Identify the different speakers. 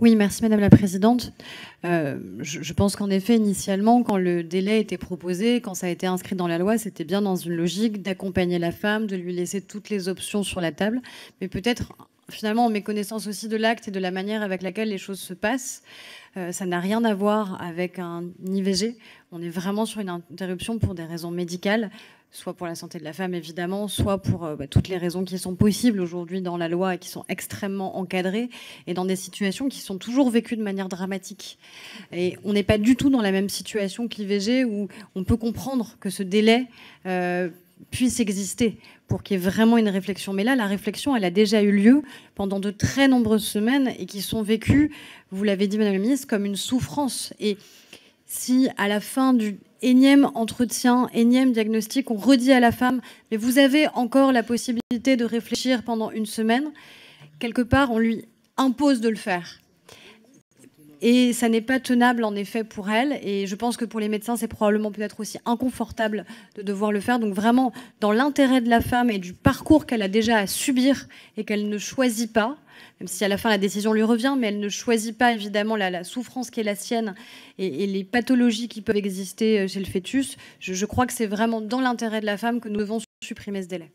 Speaker 1: Oui, merci Madame la Présidente. Je pense qu'en effet, initialement, quand le délai était proposé, quand ça a été inscrit dans la loi, c'était bien dans une logique d'accompagner la femme, de lui laisser toutes les options sur la table. Mais peut-être, finalement, en méconnaissance aussi de l'acte et de la manière avec laquelle les choses se passent, ça n'a rien à voir avec un IVG. On est vraiment sur une interruption pour des raisons médicales, soit pour la santé de la femme évidemment, soit pour toutes les raisons qui sont possibles aujourd'hui dans la loi et qui sont extrêmement encadrées, et dans des situations qui sont toujours vécues de manière dramatique. Et on n'est pas du tout dans la même situation que l'IVG, où on peut comprendre que ce délai puisse exister pour qu'il y ait vraiment une réflexion. Mais là, la réflexion, elle a déjà eu lieu pendant de très nombreuses semaines et qui sont vécues, vous l'avez dit Madame la Ministre, comme une souffrance. Et si à la fin du énième entretien, énième diagnostic, on redit à la femme « mais vous avez encore la possibilité de réfléchir pendant une semaine », quelque part, on lui impose de le faire. Et ça n'est pas tenable, en effet, pour elle. Et je pense que pour les médecins, c'est probablement peut-être aussi inconfortable de devoir le faire. Donc vraiment, dans l'intérêt de la femme et du parcours qu'elle a déjà à subir et qu'elle ne choisit pas, même si à la fin la décision lui revient, mais elle ne choisit pas évidemment la souffrance qui est la sienne et les pathologies qui peuvent exister chez le fœtus, je crois que c'est vraiment dans l'intérêt de la femme que nous devons supprimer ce délai.